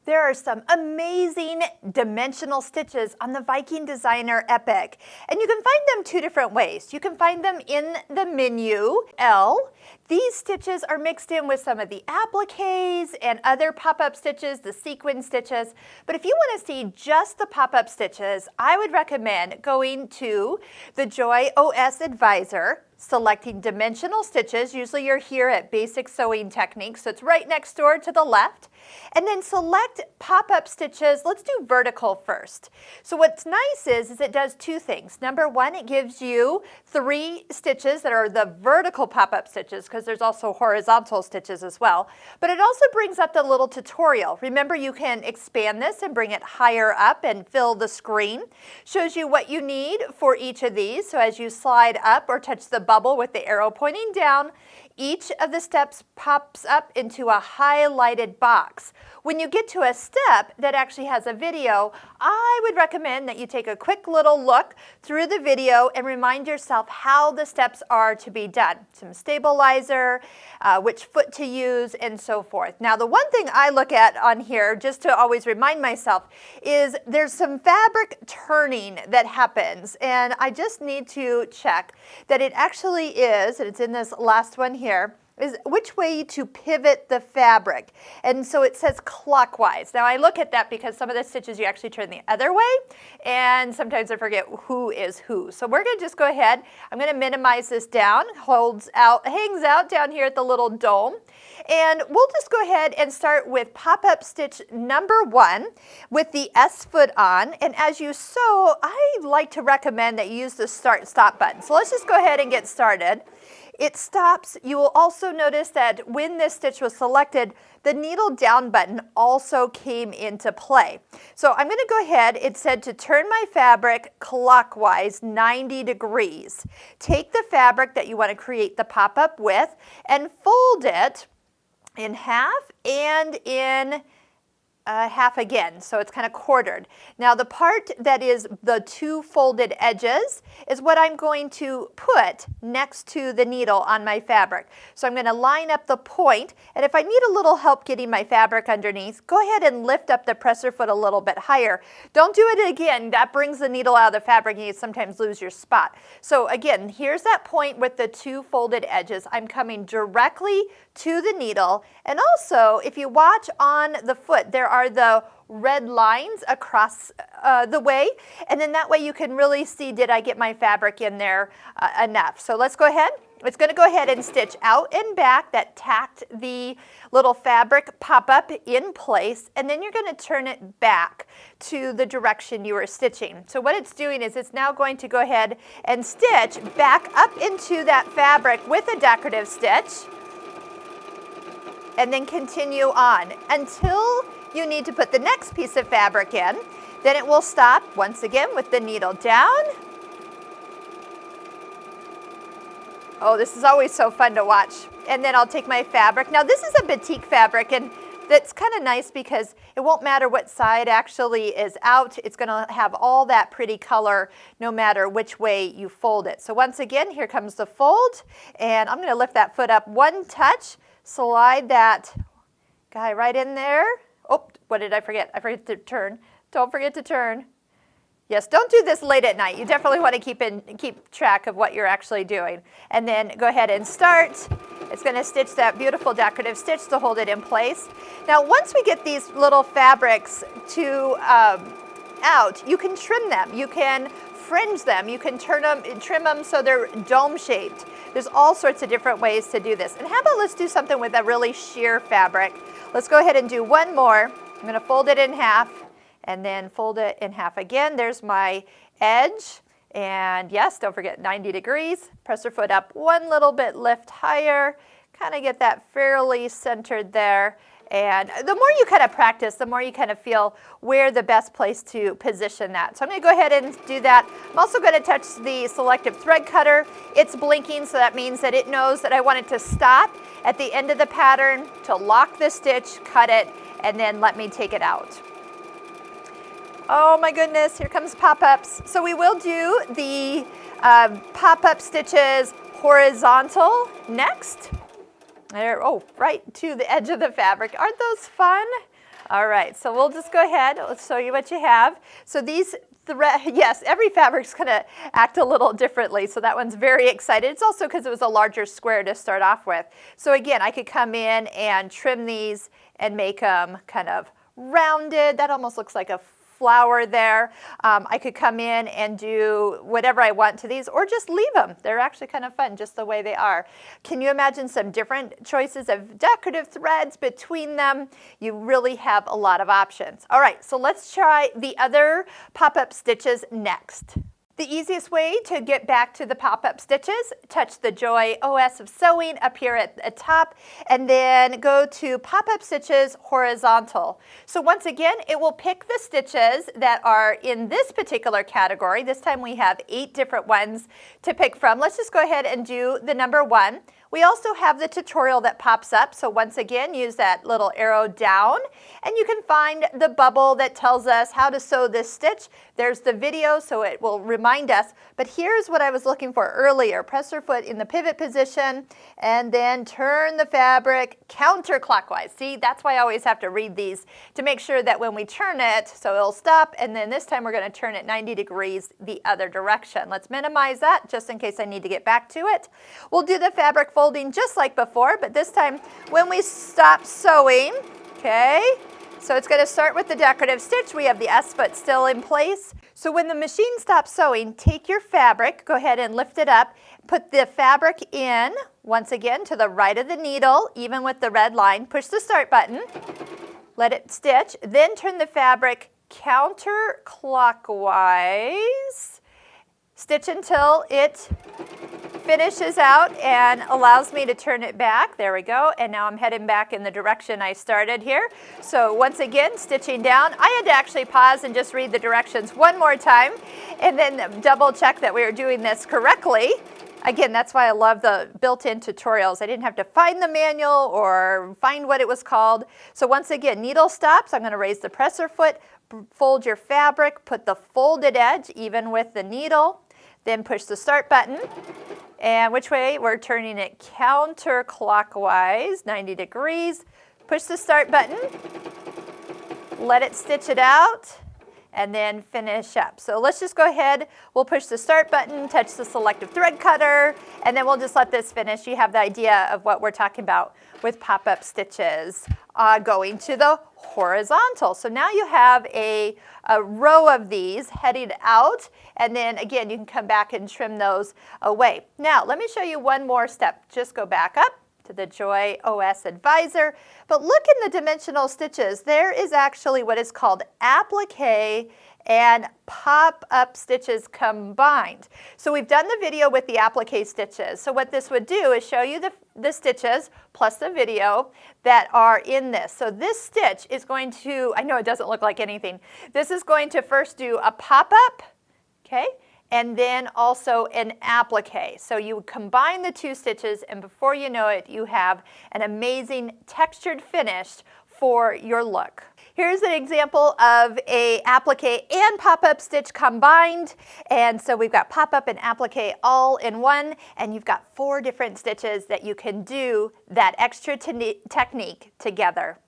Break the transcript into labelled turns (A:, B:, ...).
A: There are some amazing dimensional stitches on the Viking Designer Applique, and you can find them two different ways. You can find them in the menu L. These stitches are mixed in with some of the appliques and other pop-up stitches, the sequin stitches. But if you want to see just the pop-up stitches, I would recommend going to the Joy OS Advisor, selecting dimensional stitches. Usually you're here at Basic Sewing Techniques, so it's right next door to the left. And then select pop-up stitches. Let's do vertical first. So what's nice is it does two things. Number one, it gives you 3 stitches that are the vertical pop-up stitches, because there's also horizontal stitches as well. But it also brings up the little tutorial. Remember, you can expand this and bring it higher up and fill the screen. Shows you what you need for each of these. So as you slide up or touch the bubble with the arrow pointing down, each of the steps pops up into a highlighted box. When you get to a step that actually has a video, I would recommend that you take a quick little look through the video and remind yourself how the steps are to be done. Some stabilizer, which foot to use, and so forth. Now, the one thing I look at on here, just to always remind myself, is there's some fabric turning that happens, and I just need to check that it actually is, and it's in this last one here, is which way to pivot the fabric. And so it says clockwise. Now I look at that because some of the stitches you actually turn the other way, and sometimes I forget who is who. So we're going to just go ahead. I'm going to minimize this down, hangs out down here at the little dome. And we'll just go ahead and start with pop-up stitch number 1 with the S foot on. And as you sew, I like to recommend that you use the start-stop button. So let's just go ahead and get started. It stops. You will also notice that when this stitch was selected, the needle down button also came into play. So I'm going to go ahead. It said to turn my fabric clockwise 90 degrees. Take the fabric that you want to create the pop-up with and fold it in half and in half again, so it's kind of quartered. Now the part that is the 2 folded edges is what I'm going to put next to the needle on my fabric. So I'm going to line up the point, and if I need a little help getting my fabric underneath, go ahead and lift up the presser foot a little bit higher. Don't do it again. That brings the needle out of the fabric and you sometimes lose your spot. So again, here's that point with the 2 folded edges. I'm coming directly to the needle, and also if you watch on the foot, there are the red lines across the way, and then that way you can really see, did I get my fabric in there enough. So let's go ahead. It's going to go ahead and stitch out and back. That tacked the little fabric pop-up in place, and then you're going to turn it back to the direction you were stitching. So what it's doing is it's now going to go ahead and stitch back up into that fabric with a decorative stitch, and then continue on until you need to put the next piece of fabric in. Then it will stop once again with the needle down. Oh, this is always so fun to watch. And then I'll take my fabric. Now this is a batik fabric, and that's kind of nice because it won't matter what side actually is out. It's going to have all that pretty color no matter which way you fold it. So once again, here comes the fold, and I'm going to lift that foot up one touch. Slide that guy right in there. Oh, what did I forget? I forget to turn. Don't forget to turn. Yes, don't do this late at night. You definitely want to keep track of what you're actually doing. And then go ahead and start. It's going to stitch that beautiful decorative stitch to hold it in place. Now, once we get these little fabrics to out, you can trim them. You can fringe them. You can trim them so they're dome shaped. There's all sorts of different ways to do this. And how about let's do something with a really sheer fabric. Let's go ahead and do one more. I'm going to fold it in half and then fold it in half again. There's my edge. And yes, don't forget 90 degrees. Press your foot up one little bit, lift higher, kind of get that fairly centered there. And the more you kind of practice, the more you kind of feel where the best place to position that. So I'm going to go ahead and do that. I'm also going to touch the selective thread cutter. It's blinking, so that means that it knows that I want it to stop at the end of the pattern to lock the stitch, cut it, and then let me take it out. Oh my goodness, here comes pop-ups. So we will do the pop-up stitches horizontal next. There, oh, right to the edge of the fabric. Aren't those fun? All right, so we'll just go ahead. Let's show you what you have. So these yes, every fabric's going to act a little differently. So that one's very excited. It's also because it was a larger square to start off with. So again, I could come in and trim these and make them kind of rounded. That almost looks like a flower there. I could come in and do whatever I want to these, or just leave them. They're actually kind of fun just the way they are. Can you imagine some different choices of decorative threads between them? You really have a lot of options. All right, so let's try the other pop-up stitches next. The easiest way to get back to the pop-up stitches, touch the Joy OS of Sewing up here at the top, and then go to pop-up stitches horizontal. So once again, it will pick the stitches that are in this particular category. This time we have 8 different ones to pick from. Let's just go ahead and do the number 1. We also have the tutorial that pops up, so once again, use that little arrow down, and you can find the bubble that tells us how to sew this stitch. There's the video, so it will remind us, but here's what I was looking for earlier. Press your foot in the pivot position, and then turn the fabric counterclockwise. See, that's why I always have to read these to make sure that when we turn it, so it'll stop, and then this time we're going to turn it 90 degrees the other direction. Let's minimize that just in case I need to get back to it. We'll do the fabric folding just like before, but this time when we stop sewing, okay, so it's going to start with the decorative stitch. We have the S-foot still in place. So when the machine stops sewing, take your fabric, go ahead and lift it up, put the fabric in, once again, to the right of the needle, even with the red line. Push the start button, let it stitch, then turn the fabric counterclockwise, stitch until it finishes out and allows me to turn it back. There we go. And now I'm heading back in the direction I started here. So once again, stitching down. I had to actually pause and just read the directions one more time and then double check that we were doing this correctly. Again, that's why I love the built-in tutorials. I didn't have to find the manual or find what it was called. So once again, needle stops. I'm going to raise the presser foot, fold your fabric, put the folded edge even with the needle, then push the start button. And which way? We're turning it counterclockwise, 90 degrees. Push the start button, let it stitch it out, and then finish up. So let's just go ahead. We'll push the start button, touch the selective thread cutter, and then we'll just let this finish. You have the idea of what we're talking about with pop-up stitches going to the horizontal. So now you have a row of these headed out, and then again, you can come back and trim those away. Now, let me show you one more step. Just go back up to the Joy OS Advisor, but look in the dimensional stitches. There is actually what is called applique and pop-up stitches combined. So we've done the video with the applique stitches. So what this would do is show you the stitches plus the video that are in this. So this stitch is going to, I know it doesn't look like anything, this is going to first do a pop-up, okay, and then also an applique. So you combine the two stitches, and before you know it, you have an amazing textured finish for your look. Here's an example of a applique and pop-up stitch combined. And so we've got pop-up and applique all in one, and you've got 4 different stitches that you can do that extra technique together.